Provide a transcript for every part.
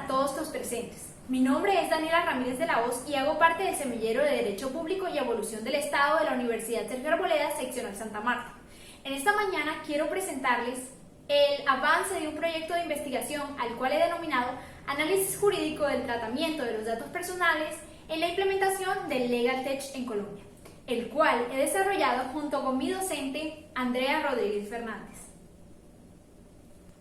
todos los presentes. Mi nombre es Daniela Ramírez de la Hoz y hago parte del Semillero de Derecho Público y Evolución del Estado de la Universidad Sergio Arboleda, Seccional Santa Marta. En esta mañana quiero presentarles el avance de un proyecto de investigación al cual he denominado Análisis Jurídico del Tratamiento de los Datos Personales en la implementación del Legal Tech en Colombia, el cual he desarrollado junto con mi docente Andrea Rodríguez Fernández.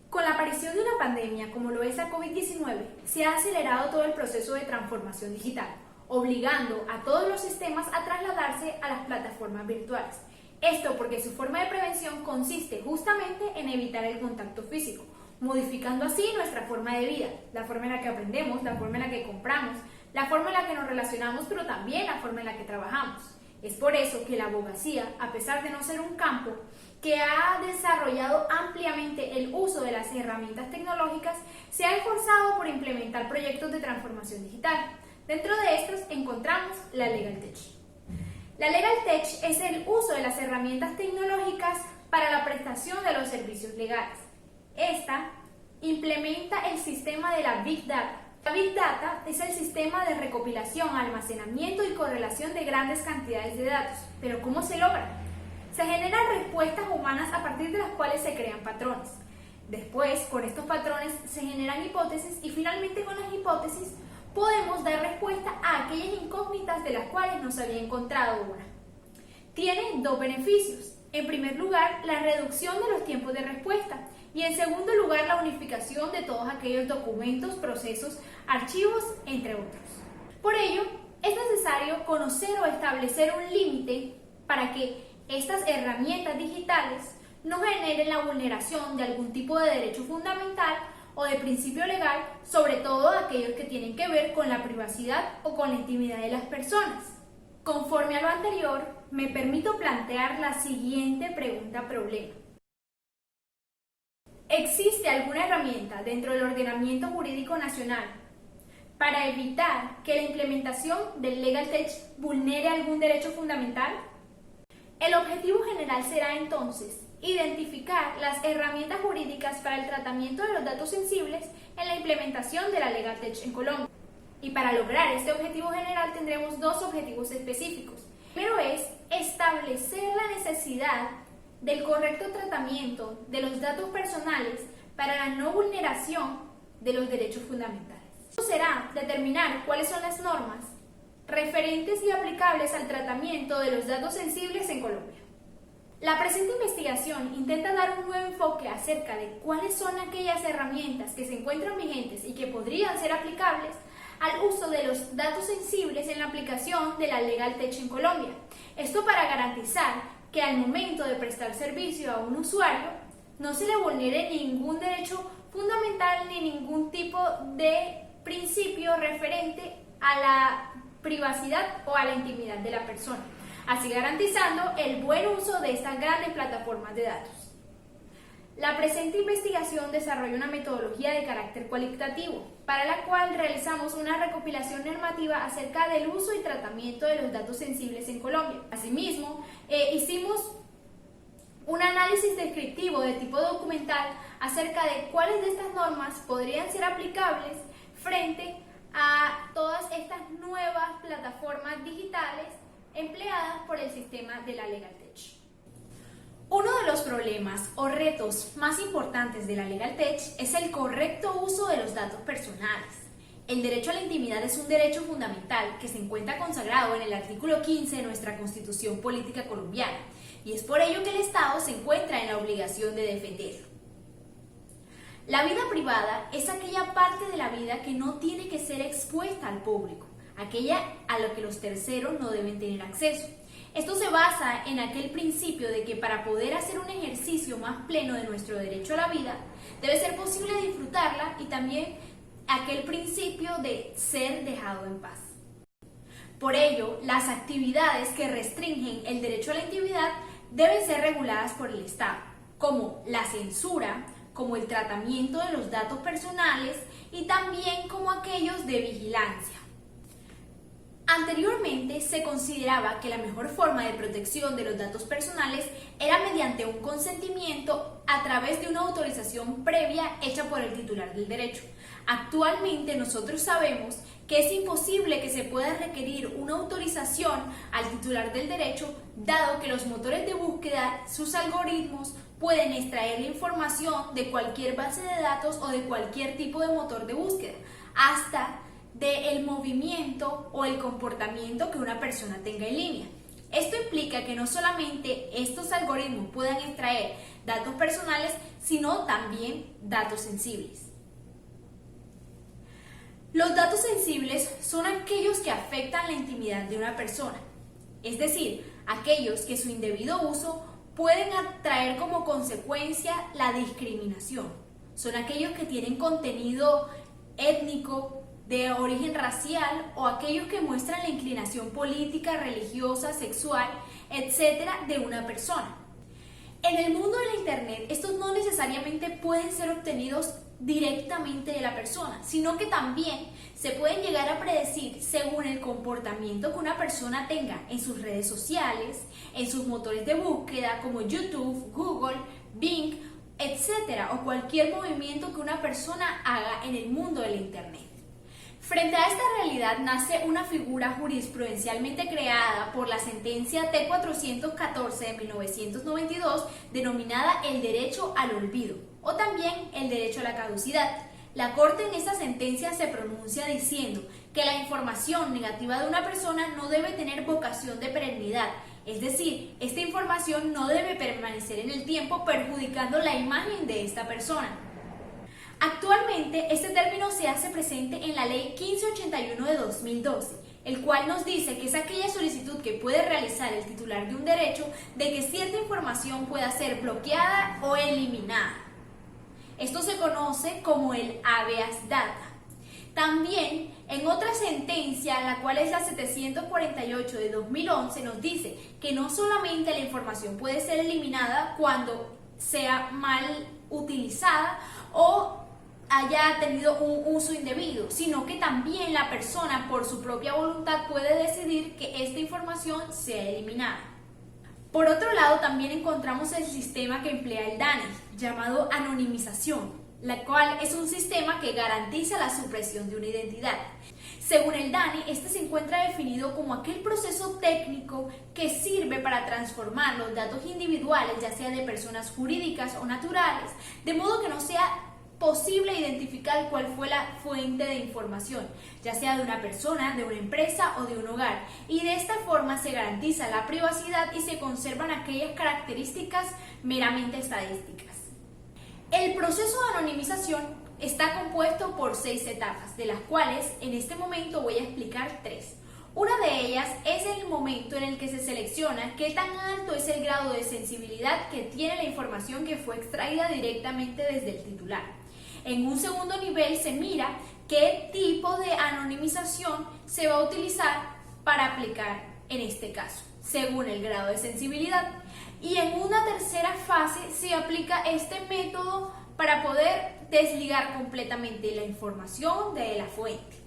Con la aparición de una pandemia como lo es la COVID-19, se ha acelerado todo el proceso de transformación digital, obligando a todos los sistemas a trasladarse a las plataformas virtuales. Esto porque su forma de prevención consiste justamente en evitar el contacto físico, modificando así nuestra forma de vida, la forma en la que aprendemos, la forma en la que compramos, la forma en la que nos relacionamos, pero también la forma en la que trabajamos. Es por eso que la abogacía, a pesar de no ser un campo que ha desarrollado ampliamente el uso de las herramientas tecnológicas, se ha esforzado por implementar proyectos de transformación digital. Dentro de estos encontramos la Legal Tech. La Legal Tech es el uso de las herramientas tecnológicas para la prestación de los servicios legales. Esta implementa el sistema de la Big Data. La Big Data es el sistema de recopilación, almacenamiento y correlación de grandes cantidades de datos. ¿Pero cómo se logra? Se generan respuestas humanas a partir de las cuales se crean patrones. Después, con estos patrones se generan hipótesis y finalmente con las hipótesis podemos dar respuesta a aquellas incógnitas de las cuales no se había encontrado una. Tiene dos beneficios. En primer lugar, la reducción de los tiempos de respuesta y en segundo lugar, la unificación de todos aquellos documentos, procesos, archivos, entre otros. Por ello, es necesario conocer o establecer un límite para que estas herramientas digitales no generen la vulneración de algún tipo de derecho fundamental o de principio legal, sobre todo aquellos que tienen que ver con la privacidad o con la intimidad de las personas. Conforme a lo anterior, me permito plantear la siguiente pregunta-problema. ¿Existe alguna herramienta dentro del ordenamiento jurídico nacional para evitar que la implementación del Legal Tech vulnere algún derecho fundamental? El objetivo general será entonces identificar las herramientas jurídicas para el tratamiento de los datos sensibles en la implementación de la Legal Tech en Colombia. Y para lograr este objetivo general tendremos dos objetivos específicos. Primero es establecer la necesidad del correcto tratamiento de los datos personales para la no vulneración de los derechos fundamentales. Esto será determinar cuáles son las normas referentes y aplicables al tratamiento de los datos sensibles en Colombia. La presente investigación intenta dar un nuevo enfoque acerca de cuáles son aquellas herramientas que se encuentran vigentes y que podrían ser aplicables al uso de los datos sensibles en la aplicación de la Legal Tech en Colombia. Esto para garantizar que al momento de prestar servicio a un usuario no se le vulnere ningún derecho fundamental ni ningún tipo de principio referente a la privacidad o a la intimidad de la persona, así garantizando el buen uso de estas grandes plataformas de datos. La presente investigación desarrolla una metodología de carácter cualitativo, para la cual realizamos una recopilación normativa acerca del uso y tratamiento de los datos sensibles en Colombia. Asimismo, hicimos un análisis descriptivo de tipo documental acerca de cuáles de estas normas podrían ser aplicables frente a todas estas nuevas plataformas digitales empleadas por el sistema de la Legal Tech. Uno de los problemas o retos más importantes de la Legal Tech es el correcto uso de los datos personales. El derecho a la intimidad es un derecho fundamental que se encuentra consagrado en el artículo 15 de nuestra Constitución Política Colombiana y es por ello que el Estado se encuentra en la obligación de defenderlo. La vida privada es aquella parte de la vida que no tiene que ser expuesta al público, aquella a la que los terceros no deben tener acceso. Esto se basa en aquel principio de que para poder hacer un ejercicio más pleno de nuestro derecho a la vida, debe ser posible disfrutarla y también aquel principio de ser dejado en paz. Por ello, las actividades que restringen el derecho a la intimidad deben ser reguladas por el Estado, como la censura, como el tratamiento de los datos personales y también como aquellos de vigilancia. Anteriormente se consideraba que la mejor forma de protección de los datos personales era mediante un consentimiento a través de una autorización previa hecha por el titular del derecho. Actualmente nosotros sabemos que es imposible que se pueda requerir una autorización al titular del derecho, dado que los motores de búsqueda, sus algoritmos, pueden extraer la información de cualquier base de datos o de cualquier tipo de motor de búsqueda, hasta del movimiento o el comportamiento que una persona tenga en línea. Esto implica que no solamente estos algoritmos puedan extraer datos personales, sino también datos sensibles. Los datos sensibles son aquellos que afectan la intimidad de una persona, es decir, aquellos que su indebido uso pueden traer como consecuencia la discriminación. Son aquellos que tienen contenido étnico, de origen racial o aquellos que muestran la inclinación política, religiosa, sexual, etc. de una persona. En el mundo de la Internet, estos no necesariamente pueden ser obtenidos directamente de la persona, sino que también se pueden llegar a predecir según el comportamiento que una persona tenga en sus redes sociales, en sus motores de búsqueda como YouTube, Google, Bing, etc. o cualquier movimiento que una persona haga en el mundo de la Internet. Frente a esta realidad nace una figura jurisprudencialmente creada por la sentencia T-414 de 1992 denominada el derecho al olvido o también el derecho a la caducidad. La Corte en esta sentencia se pronuncia diciendo que la información negativa de una persona no debe tener vocación de perennidad, es decir, esta información no debe permanecer en el tiempo perjudicando la imagen de esta persona. Actualmente, este término se hace presente en la Ley 1581 de 2012, el cual nos dice que es aquella solicitud que puede realizar el titular de un derecho de que cierta información pueda ser bloqueada o eliminada. Esto se conoce como el habeas data. También, en otra sentencia, la cual es la 748 de 2011, nos dice que no solamente la información puede ser eliminada cuando sea mal utilizada o haya tenido un uso indebido, sino que también la persona por su propia voluntad puede decidir que esta información sea eliminada. Por otro lado, también encontramos el sistema que emplea el DANE, llamado anonimización, la cual es un sistema que garantiza la supresión de una identidad. Según el DANE, este se encuentra definido como aquel proceso técnico que sirve para transformar los datos individuales, ya sea de personas jurídicas o naturales, de modo que no sea posible identificar cuál fue la fuente de información, ya sea de una persona, de una empresa o de un hogar, y de esta forma se garantiza la privacidad y se conservan aquellas características meramente estadísticas. El proceso de anonimización está compuesto por 6 etapas, de las cuales en este momento voy a explicar 3. Una de ellas es el momento en el que se selecciona qué tan alto es el grado de sensibilidad que tiene la información que fue extraída directamente desde el titular. En un segundo nivel se mira qué tipo de anonimización se va a utilizar para aplicar en este caso, según el grado de sensibilidad. Y en una tercera fase se aplica este método para poder desligar completamente la información de la fuente.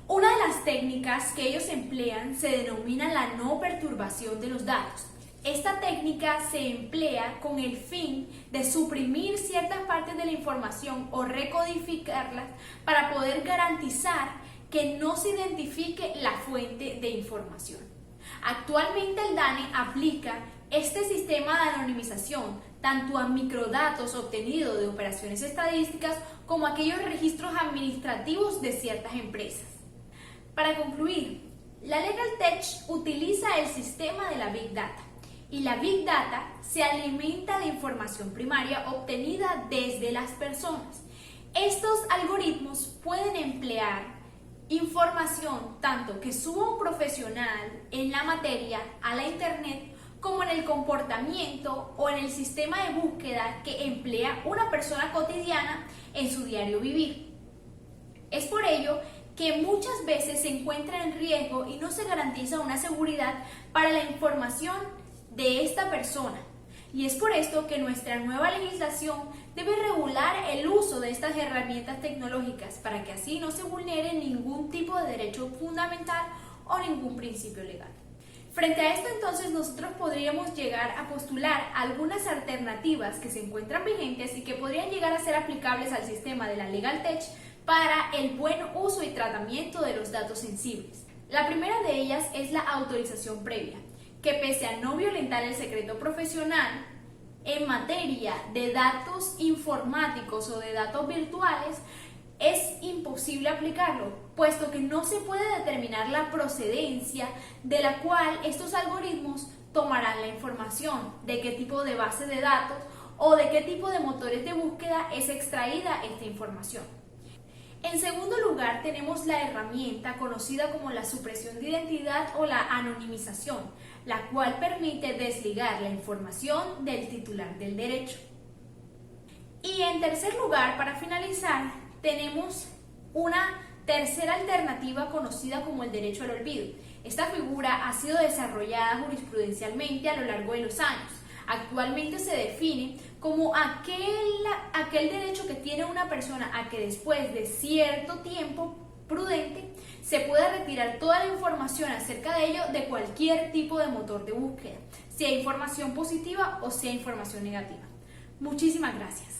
Una de las técnicas que ellos emplean se denomina la no perturbación de los datos. Esta técnica se emplea con el fin de suprimir ciertas partes de la información o recodificarlas para poder garantizar que no se identifique la fuente de información. Actualmente el DANE aplica este sistema de anonimización tanto a microdatos obtenidos de operaciones estadísticas como a aquellos registros administrativos de ciertas empresas. Para concluir, la Legal Tech utiliza el sistema de la Big Data. Y la Big Data se alimenta de información primaria obtenida desde las personas. Estos algoritmos pueden emplear información tanto que suba un profesional en la materia a la Internet como en el comportamiento o en el sistema de búsqueda que emplea una persona cotidiana en su diario vivir. Es por ello que muchas veces se encuentra en riesgo y no se garantiza una seguridad para la información de esta persona. Y es por esto que nuestra nueva legislación debe regular el uso de estas herramientas tecnológicas para que así no se vulnere ningún tipo de derecho fundamental o ningún principio legal. Frente a esto, entonces, nosotros podríamos llegar a postular algunas alternativas que se encuentran vigentes y que podrían llegar a ser aplicables al sistema de la Legal Tech para el buen uso y tratamiento de los datos sensibles. La primera de ellas es la autorización previa, que pese a no violentar el secreto profesional, en materia de datos informáticos o de datos virtuales, es imposible aplicarlo, puesto que no se puede determinar la procedencia de la cual estos algoritmos tomarán la información, de qué tipo de base de datos o de qué tipo de motores de búsqueda es extraída esta información. En segundo lugar, tenemos la herramienta conocida como la supresión de identidad o la anonimización, la cual permite desligar la información del titular del derecho. Y en tercer lugar, para finalizar, tenemos una tercera alternativa conocida como el derecho al olvido. Esta figura ha sido desarrollada jurisprudencialmente a lo largo de los años. Actualmente se define como aquel derecho que tiene una persona a que después de cierto tiempo prudente se pueda retirar toda la información acerca de ello de cualquier tipo de motor de búsqueda, sea información positiva o sea información negativa. Muchísimas gracias.